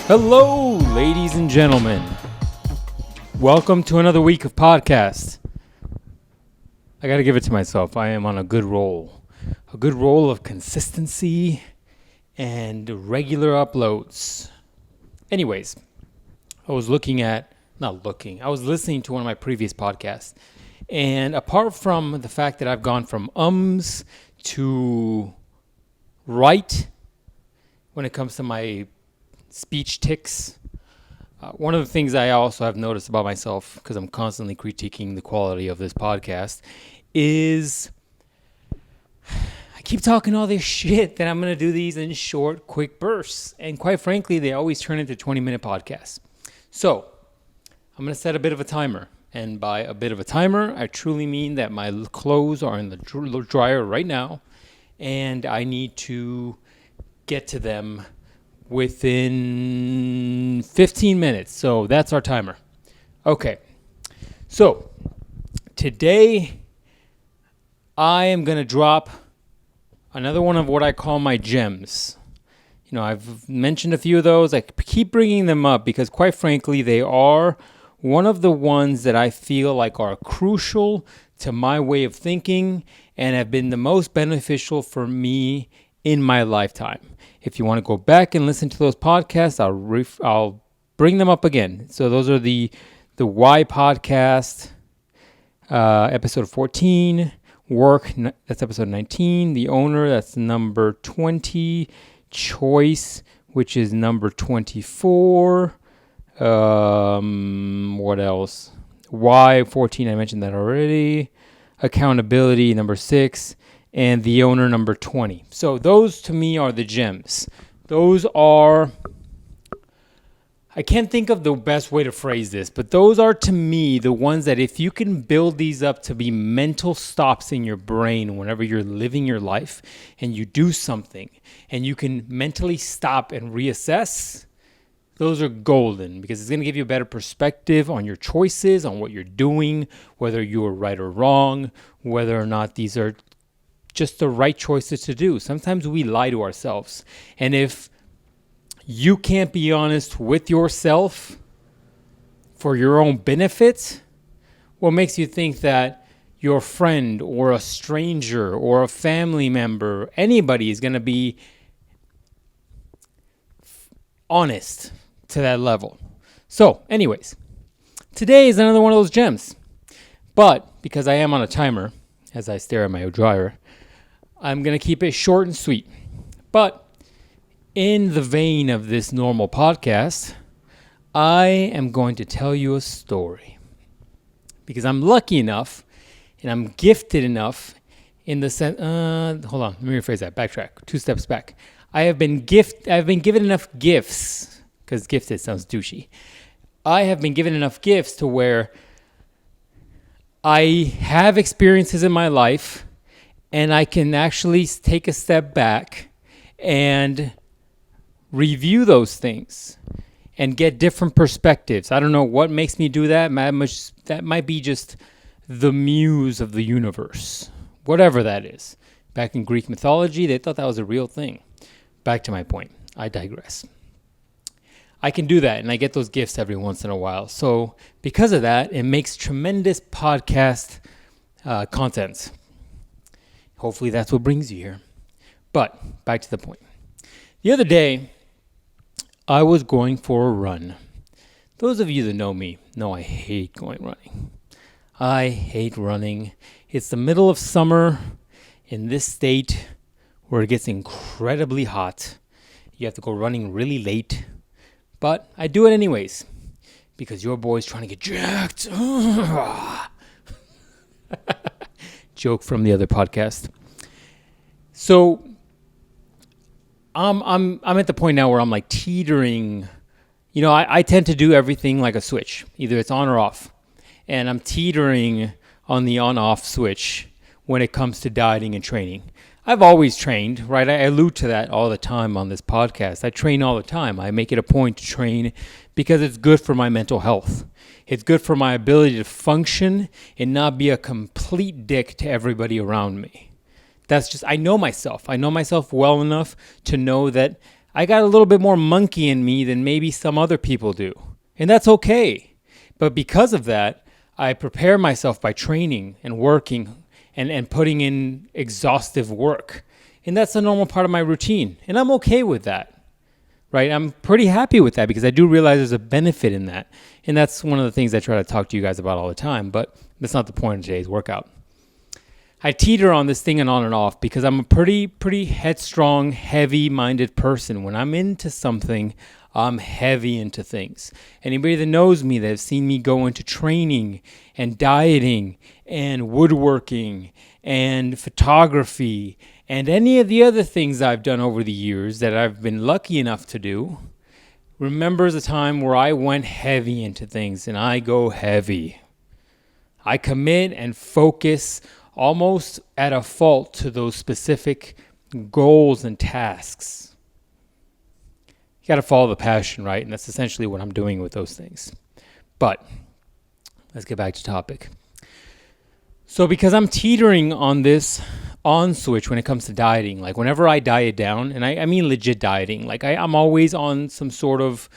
Hello, ladies and gentlemen. Welcome to another week of podcast. I got to give it to myself. I am on a good roll. A good roll of consistency and regular uploads. Anyways, I was listening to one of my previous podcasts. And apart from the fact that I've gone from ums to right when it comes to my speech tics, one of the things I also have noticed about myself, because I'm constantly critiquing the quality of this podcast, is I keep talking all this shit that I'm going to do these in short, quick bursts. And quite frankly, they always turn into 20-minute podcasts. So I'm going to set a bit of a timer. And by a bit of a timer, I truly mean that my clothes are in the dryer right now, and I need to get to them within 15 minutes. So that's our timer. Okay. So today I am going to drop another one of what I call my gems. You know, I've mentioned a few of those. I keep bringing them up because quite frankly, they are one of the ones that I feel like are crucial to my way of thinking and have been the most beneficial for me in my lifetime. If you want to go back and listen to those podcasts, I'll bring them up again. So those are the Why podcast, episode 14, Work, that's episode 19, The Owner, that's number 20, Choice, which is number 24, what else? Why 14, I mentioned that already, Accountability, number 6, and The Owner, number 20. So those to me are the gems. Those are, I can't think of the best way to phrase this, but those are to me the ones that if you can build these up to be mental stops in your brain whenever you're living your life and you do something and you can mentally stop and reassess, those are golden because it's going to give you a better perspective on your choices, on what you're doing, whether you are right or wrong, whether or not these are just the right choices to do. Sometimes we lie to ourselves. And if you can't be honest with yourself for your own benefit, what makes you think that your friend or a stranger or a family member, anybody is going to be honest to that level? So, anyways, today is another one of those gems. But because I am on a timer, as I stare at my dryer, I'm going to keep it short and sweet. But in the vein of this normal podcast, I am going to tell you a story. Because I'm lucky enough and I'm gifted enough in the sense... hold on, let me rephrase that. Backtrack. 2 steps back. I've been given enough gifts, because gifted sounds douchey. I have been given enough gifts to where I have experiences in my life and I can actually take a step back and review those things and get different perspectives. I don't know what makes me do that. That might be just the muse of the universe, whatever that is. Back in Greek mythology, they thought that was a real thing. Back to my point. I digress. I can do that, and I get those gifts every once in a while. So because of that, it makes tremendous podcast content. Hopefully that's what brings you here. But back to the point. The other day, I was going for a run. Those of you that know me know I hate going running. I hate running. It's the middle of summer in this state where it gets incredibly hot. You have to go running really late. But I do it anyways because your boy's trying to get jacked. Joke from the other podcast. So I'm at the point now where I'm like teetering. You know, I tend to do everything like a switch. Either it's on or off. And I'm teetering on the on-off switch when it comes to dieting and training. I've always trained, right? I allude to that all the time on this podcast. I train all the time. I make it a point to train because it's good for my mental health. It's good for my ability to function and not be a complete dick to everybody around me. That's just, I know myself. I know myself well enough to know that I got a little bit more monkey in me than maybe some other people do. And that's okay. But because of that, I prepare myself by training and working and putting in exhaustive work. And that's a normal part of my routine. And I'm okay with that, right? I'm pretty happy with that because I do realize there's a benefit in that. And that's one of the things I try to talk to you guys about all the time. But that's not the point of today's workout. I teeter on this thing and on and off because I'm a pretty headstrong, heavy-minded person. When I'm into something, I'm heavy into things. Anybody that knows me, that has seen me go into training and dieting and woodworking and photography and any of the other things I've done over the years that I've been lucky enough to do, remembers a time where I went heavy into things, and I go heavy. I commit and focus almost at a fault to those specific goals and tasks. You got to follow the passion, right? And that's essentially what I'm doing with those things. But let's get back to topic. So because I'm teetering on this on switch when it comes to dieting, like whenever I diet down, and I mean legit dieting, like I'm always on some sort of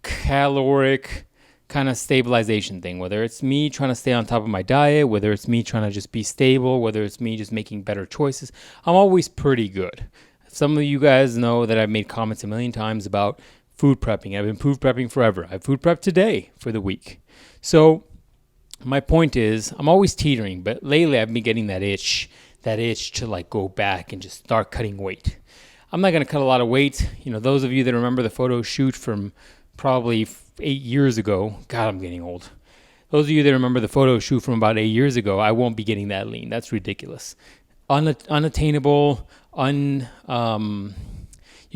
caloric kind of stabilization thing, whether it's me trying to stay on top of my diet, whether it's me trying to just be stable, whether it's me just making better choices, I'm always pretty good. Some of you guys know that I've made comments a million times about food prepping. I've been food prepping forever. I food prepped today for the week. So my point is I'm always teetering, but lately I've been getting that itch to like go back and just start cutting weight. I'm not going to cut a lot of weight. You know, those of you that remember the photo shoot from probably 8 years ago. God, I'm getting old. Those of you that remember the photo shoot from about 8 years ago, I won't be getting that lean. That's ridiculous. Unattainable, you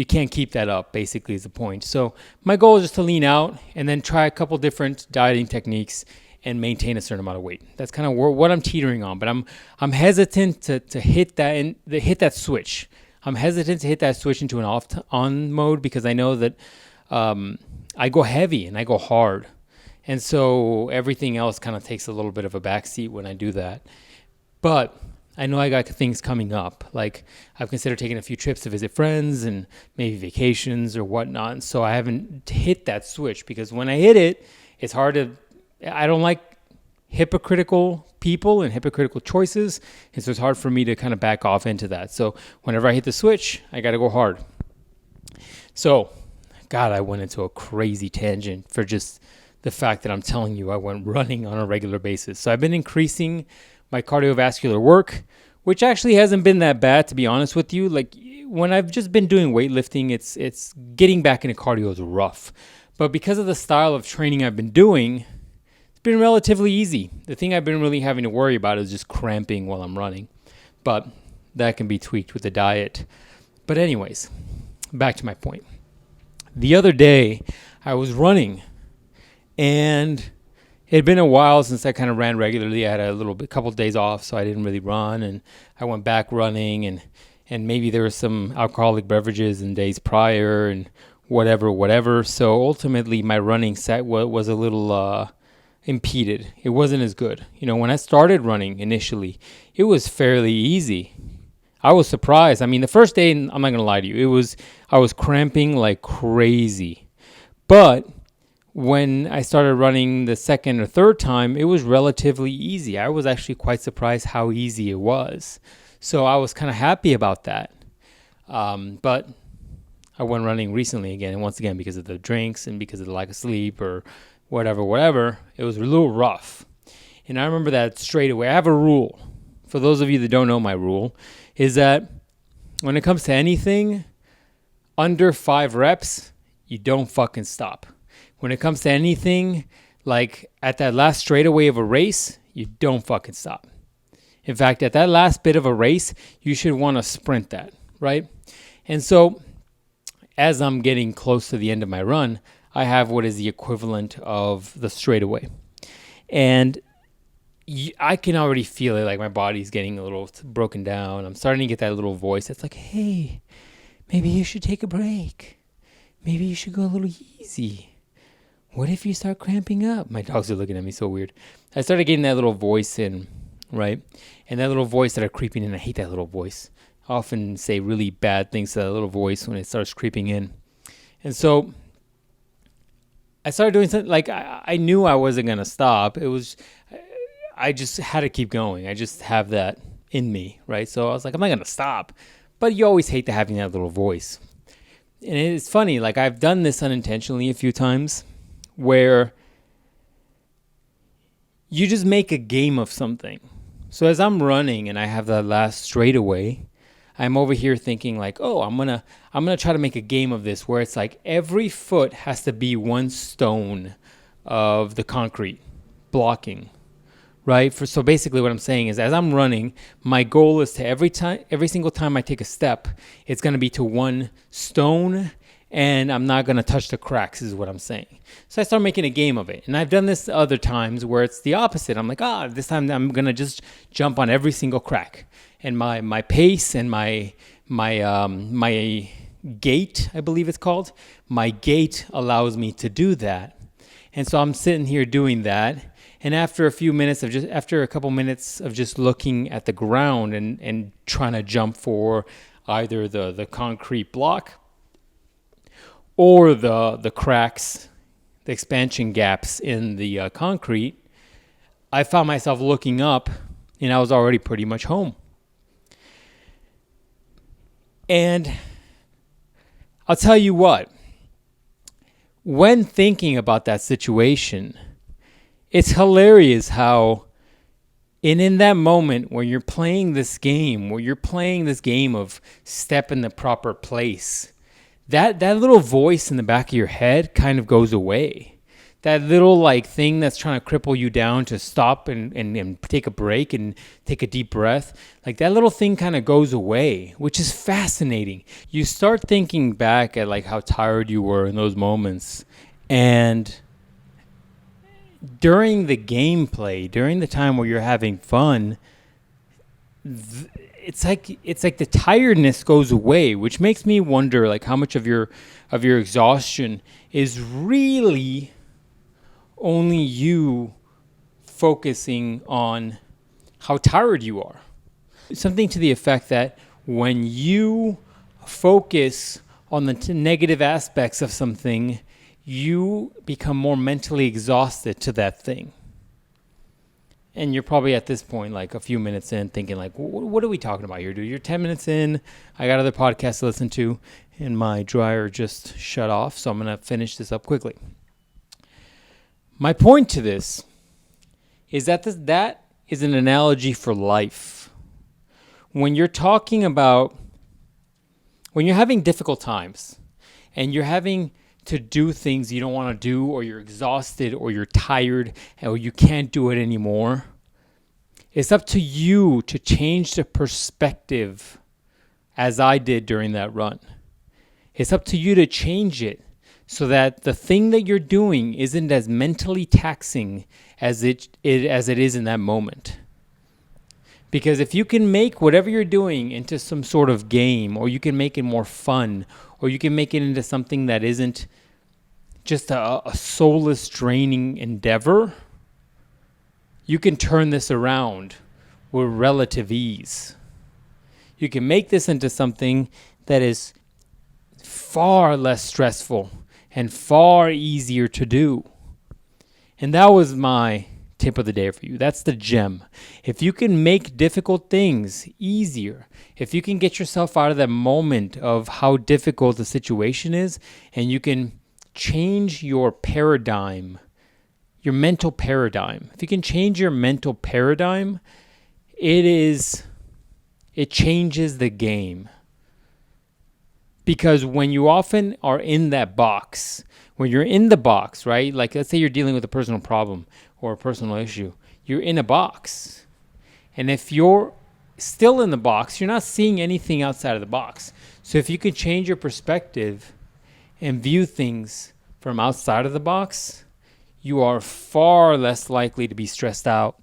can't keep that up, basically, is the point. So my goal is just to lean out and then try a couple different dieting techniques and maintain a certain amount of weight. That's kind of what I'm teetering on. But I'm hesitant to hit that and hit that switch. I'm hesitant to hit that switch into an on mode because I know that I go heavy and I go hard. And so everything else kind of takes a little bit of a backseat when I do that. But I know I got things coming up. Like I've considered taking a few trips to visit friends and maybe vacations or whatnot. And so I haven't hit that switch because when I hit it, it's hard to, I don't like hypocritical people and hypocritical choices. And so it's hard for me to kind of back off into that. So whenever I hit the switch, I got to go hard. So God, I went into a crazy tangent for just the fact that I'm telling you I went running on a regular basis. So I've been increasing my cardiovascular work, which actually hasn't been that bad, to be honest with you. Like when I've just been doing weightlifting, it's getting back into cardio is rough. But because of the style of training I've been doing, it's been relatively easy. The thing I've been really having to worry about is just cramping while I'm running. But that can be tweaked with the diet. But anyways, back to my point. The other day, I was running, and it had been a while since I kind of ran regularly. I had a couple of days off, so I didn't really run, and I went back running, and maybe there were some alcoholic beverages in days prior, and whatever. So ultimately, my running set was a little impeded. It wasn't as good. You know, when I started running initially, it was fairly easy. I was surprised. I mean, the first day, I'm not going to lie to you, I was cramping like crazy. But when I started running the second or third time, it was relatively easy. I was actually quite surprised how easy it was. So I was kind of happy about that. But I went running recently again, and once again, because of the drinks and because of the lack of sleep or whatever, it was a little rough. And I remember that straight away. I have a rule. For those of you that don't know my rule, is that when it comes to anything under 5 reps, you don't fucking stop. When it comes to anything like at that last straightaway of a race, you don't fucking stop. In fact, at that last bit of a race, you should want to sprint that, right? And so as I'm getting close to the end of my run, I have what is the equivalent of the straightaway. And I can already feel it, like my body's getting a little broken down. I'm starting to get that little voice that's like, hey, maybe you should take a break. Maybe you should go a little easy. What if you start cramping up? My dogs are looking at me so weird. I started getting that little voice in, right? And that little voice that are creeping in, I hate that little voice. I often say really bad things to that little voice when it starts creeping in. And so I started doing something like I knew I wasn't going to stop. I just had to keep going. I just have that in me, right? So I was like, I'm not going to stop. But you always hate having that little voice. And it's funny, like I've done this unintentionally a few times where you just make a game of something. So as I'm running and I have that last straightaway, I'm over here thinking like, oh, I'm gonna try to make a game of this where it's like every foot has to be one stone of the concrete blocking, right? So basically what I'm saying is as I'm running, my goal is to every single time I take a step, it's gonna be to one stone, and I'm not going to touch the cracks is what I'm saying. So I start making a game of it. And I've done this other times where it's the opposite. I'm like, this time I'm going to just jump on every single crack. And my pace and my gait, I believe it's called, my gait allows me to do that. And so I'm sitting here doing that. And after a couple minutes of just looking at the ground and trying to jump for either the concrete block or the cracks, the expansion gaps in the concrete, I found myself looking up, and I was already pretty much home. And I'll tell you what, when thinking about that situation, it's hilarious how in that moment where you're playing this game of step in the proper place, that little voice in the back of your head kind of goes away. That little like thing that's trying to cripple you down to stop and take a break and take a deep breath, like that little thing kind of goes away, which is fascinating. You start thinking back at like how tired you were in those moments, and during the gameplay, during the time where you're having fun, it's like the tiredness goes away, which makes me wonder like how much of your exhaustion is really only you focusing on how tired you are. Something to the effect that when you focus on the negative aspects of something, you become more mentally exhausted to that thing. And you're probably at this point, like a few minutes in, thinking like, what are we talking about here, dude? You're 10 minutes in. I got other podcasts to listen to, and my dryer just shut off, so I'm going to finish this up quickly. My point to this is that that is an analogy for life. When you're having difficult times, and you're having to do things you don't want to do, or you're exhausted, or you're tired, or you can't do it anymore, it's up to you to change the perspective, as I did during that run. It's up to you to change it so that the thing that you're doing isn't as mentally taxing as it is in that moment. Because if you can make whatever you're doing into some sort of game, or you can make it more fun, or you can make it into something that isn't just a soulless, draining endeavor, you can turn this around with relative ease. You can make this into something that is far less stressful and far easier to do. And that was my tip of the day for you. That's the gem. If you can make difficult things easier, if you can get yourself out of that moment of how difficult the situation is, and you can change your paradigm, your mental paradigm. If you can change your mental paradigm, it changes the game. Because when you often are in that box, when you're in the box, right? Like let's say you're dealing with a personal problem or a personal issue. You're in a box. And if you're still in the box, you're not seeing anything outside of the box. So if you can change your perspective and view things from outside of the box, you are far less likely to be stressed out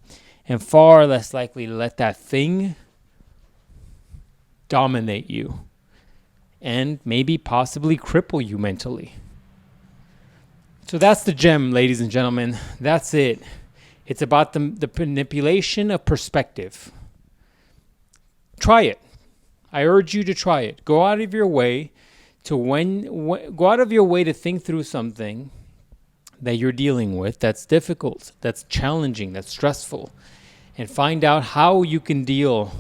and far less likely to let that thing dominate you and maybe possibly cripple you mentally. So that's the gem, ladies and gentlemen. That's it. It's about the manipulation of perspective. Try it. I urge you to try it. Go out of your way to go out of your way to think through something that you're dealing with that's difficult, that's challenging, that's stressful, and find out how you can deal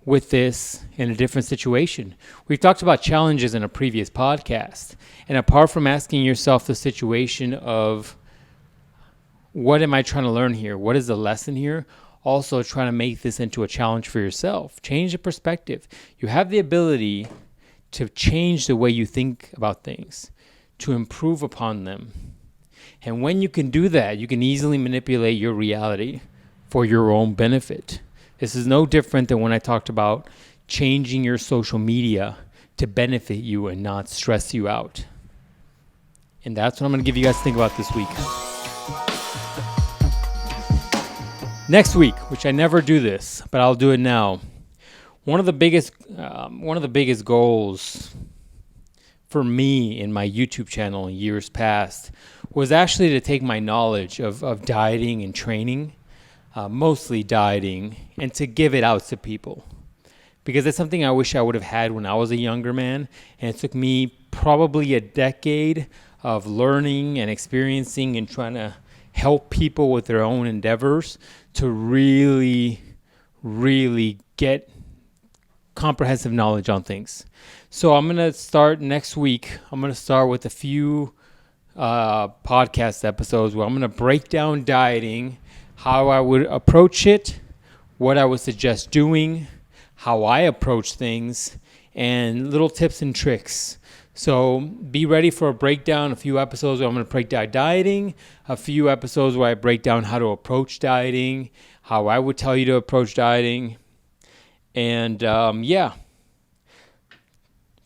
with this in a different situation. We've talked about challenges in a previous podcast. And apart from asking yourself the situation of what am I trying to learn here? What is the lesson here? Also trying to make this into a challenge for yourself. Change the perspective. You have the ability to change the way you think about things, to improve upon them. And when you can do that, you can easily manipulate your reality for your own benefit. This is no different than when I talked about changing your social media to benefit you and not stress you out. And that's what I'm going to give you guys to think about this week. Next week, which I never do this, but I'll do it now. One of the biggest goals for me in my YouTube channel in years past was actually to take my knowledge of dieting and training, mostly dieting, and to give it out to people. Because it's something I wish I would have had when I was a younger man. And it took me probably a decade of learning and experiencing and trying to help people with their own endeavors to really, really get comprehensive knowledge on things. So I'm going to start next week. I'm going to start with a few podcast episodes where I'm going to break down dieting, how I would approach it, what I would suggest doing, how I approach things, and little tips and tricks. So be ready for a breakdown, a few episodes where I'm going to break down dieting, a few episodes where I break down how to approach dieting, how I would tell you to approach dieting. And for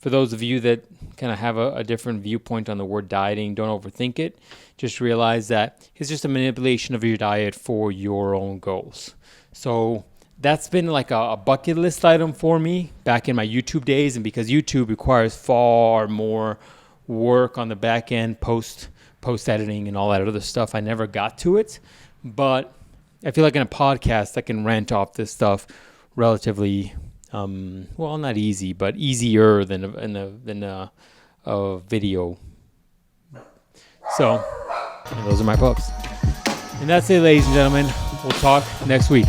those of you that kind of have a different viewpoint on the word dieting, don't overthink it. Just realize that it's just a manipulation of your diet for your own goals. So that's been like a bucket list item for me back in my YouTube days. And because YouTube requires far more work on the back end, post editing and all that other stuff, I never got to it. But I feel like in a podcast, I can rant off this stuff relatively, not easy, but easier than a video. So those are my pups. And that's it, ladies and gentlemen. We'll talk next week.